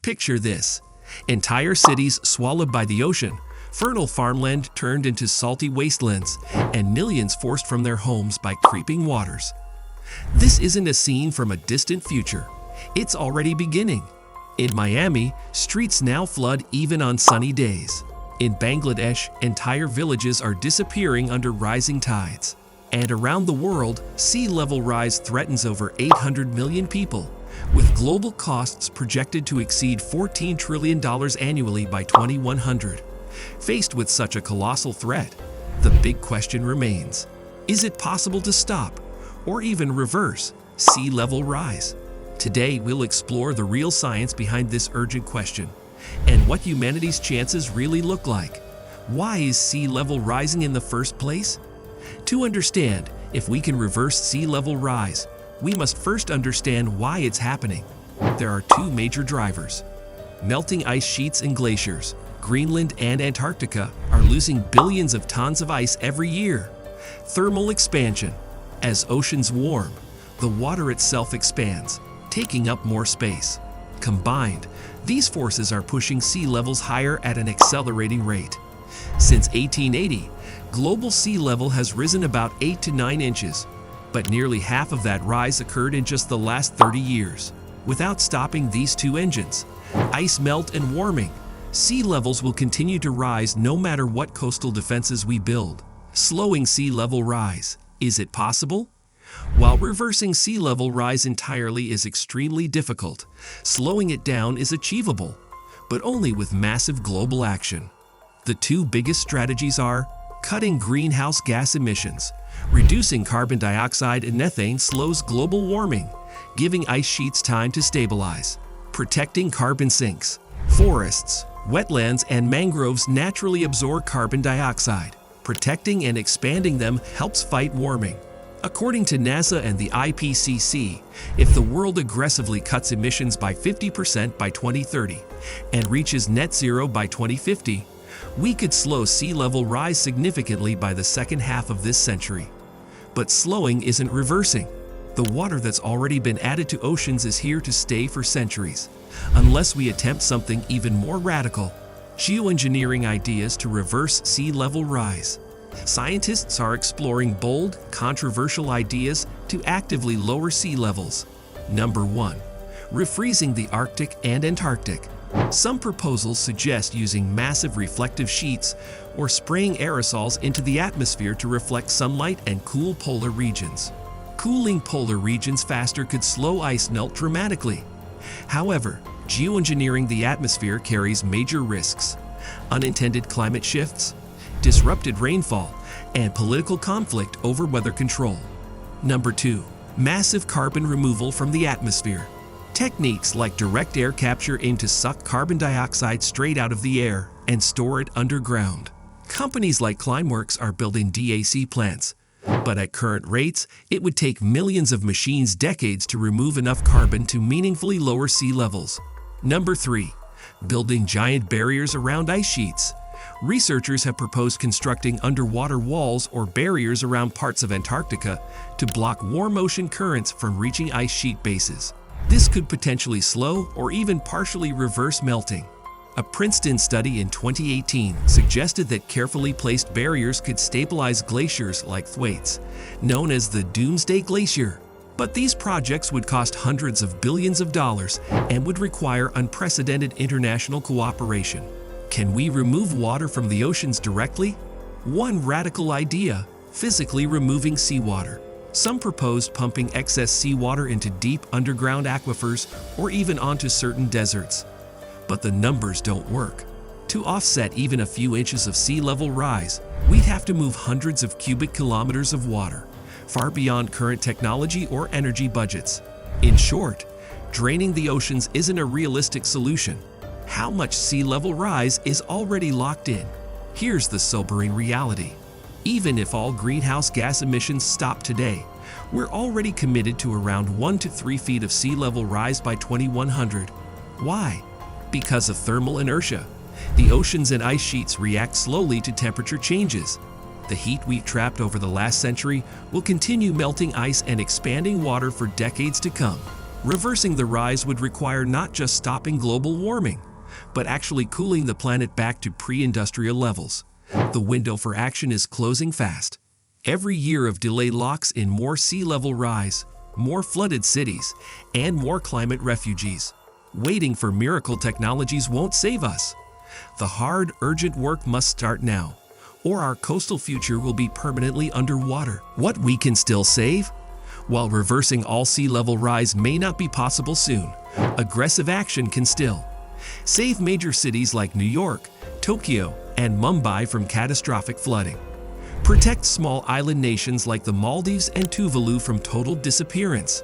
Picture this: entire cities swallowed by the ocean, fertile farmland turned into salty wastelands, and millions forced from their homes by creeping waters. This isn't a scene from a distant future. It's already beginning. In Miami, streets now flood even on sunny days. In Bangladesh, entire villages are disappearing under rising tides. And around the world, sea level rise threatens over 800 million people, with global costs projected to exceed $14 trillion annually by 2100. Faced with such a colossal threat, the big question remains: is it possible to stop, or even reverse, sea level rise? Today, we'll explore the real science behind this urgent question, and what humanity's chances really look like. Why is sea level rising in the first place? To understand if we can reverse sea level rise, we must first understand why it's happening. There are two major drivers: melting ice sheets and glaciers. Greenland and Antarctica are losing billions of tons of ice every year. Thermal expansion. As oceans warm, the water itself expands, taking up more space. Combined, these forces are pushing sea levels higher at an accelerating rate. Since 1880, global sea level has risen about 8 to 9 inches, but nearly half of that rise occurred in just the last 30 years. Without stopping these two engines, ice melt and warming, sea levels will continue to rise no matter what coastal defenses we build. Slowing sea level rise. Is it possible? While reversing sea level rise entirely is extremely difficult, slowing it down is achievable, but only with massive global action. The two biggest strategies are cutting greenhouse gas emissions. Reducing carbon dioxide and methane slows global warming, giving ice sheets time to stabilize. Protecting carbon sinks. Forests, wetlands, and mangroves naturally absorb carbon dioxide. Protecting and expanding them helps fight warming. According to NASA and the IPCC, if the world aggressively cuts emissions by 50% by 2030 and reaches net zero by 2050, we could slow sea level rise significantly by the second half of this century. But slowing isn't reversing. The water that's already been added to oceans is here to stay for centuries, unless we attempt something even more radical: geoengineering ideas to reverse sea level rise. Scientists are exploring bold, controversial ideas to actively lower sea levels. Number 1. Refreezing the Arctic and Antarctic. Some proposals suggest using massive reflective sheets or spraying aerosols into the atmosphere to reflect sunlight and cool polar regions. Cooling polar regions faster could slow ice melt dramatically. However, geoengineering the atmosphere carries major risks: unintended climate shifts, disrupted rainfall, and political conflict over weather control. Number 2. Massive carbon removal from the atmosphere. Techniques like direct air capture aim to suck carbon dioxide straight out of the air and store it underground. Companies like Climeworks are building DAC plants, but at current rates, it would take millions of machines decades to remove enough carbon to meaningfully lower sea levels. Number 3. Building giant barriers around ice sheets. Researchers have proposed constructing underwater walls or barriers around parts of Antarctica to block warm ocean currents from reaching ice sheet bases. This could potentially slow or even partially reverse melting. A Princeton study in 2018 suggested that carefully placed barriers could stabilize glaciers like Thwaites, known as the Doomsday Glacier. But these projects would cost hundreds of billions of dollars and would require unprecedented international cooperation. Can we remove water from the oceans directly? One radical idea: physically removing seawater. Some proposed pumping excess seawater into deep underground aquifers or even onto certain deserts. But the numbers don't work. To offset even a few inches of sea level rise, we'd have to move hundreds of cubic kilometers of water, far beyond current technology or energy budgets. In short, draining the oceans isn't a realistic solution. How much sea level rise is already locked in? Here's the sobering reality. Even if all greenhouse gas emissions stop today, we're already committed to around 1 to 3 feet of sea level rise by 2100. Why? Because of thermal inertia. The oceans and ice sheets react slowly to temperature changes. The heat we've trapped over the last century will continue melting ice and expanding water for decades to come. Reversing the rise would require not just stopping global warming, but actually cooling the planet back to pre-industrial levels. The window for action is closing fast. Every year of delay locks in more sea level rise, more flooded cities, and more climate refugees. Waiting for miracle technologies won't save us. The hard, urgent work must start now, or our coastal future will be permanently underwater. What we can still save? While reversing all sea level rise may not be possible soon, aggressive action can still save major cities like New York, Tokyo, and Mumbai from catastrophic flooding. Protect small island nations like the Maldives and Tuvalu from total disappearance.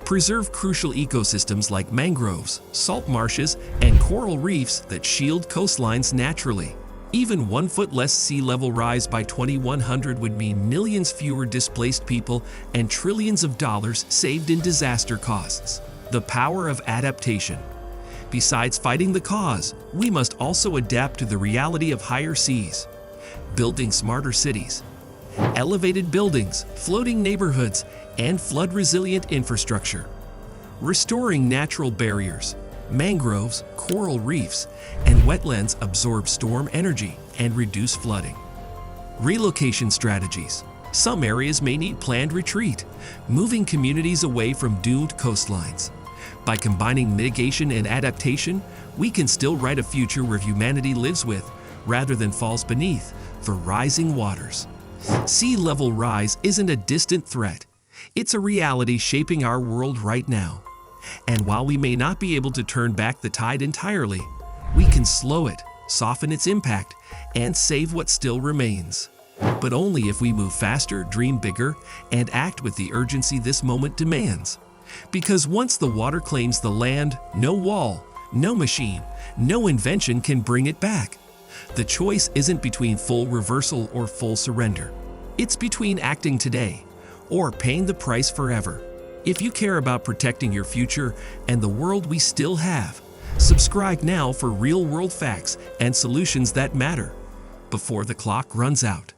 Preserve crucial ecosystems like mangroves, salt marshes, and coral reefs that shield coastlines naturally. Even 1 foot less sea level rise by 2100 would mean millions fewer displaced people and trillions of dollars saved in disaster costs. The power of adaptation. Besides fighting the cause, we must also adapt to the reality of higher seas. Building smarter cities, elevated buildings, floating neighborhoods, and flood-resilient infrastructure. Restoring natural barriers. Mangroves, coral reefs, and wetlands absorb storm energy and reduce flooding. Relocation strategies. Some areas may need planned retreat, moving communities away from doomed coastlines. By combining mitigation and adaptation, we can still write a future where humanity lives with, rather than falls beneath, the rising waters. Sea level rise isn't a distant threat. It's a reality shaping our world right now. And while we may not be able to turn back the tide entirely, we can slow it, soften its impact, and save what still remains. But only if we move faster, dream bigger, and act with the urgency this moment demands. Because once the water claims the land, no wall, no machine, no invention can bring it back. The choice isn't between full reversal or full surrender. It's between acting today or paying the price forever. If you care about protecting your future and the world we still have, subscribe now for real-world facts and solutions that matter before the clock runs out.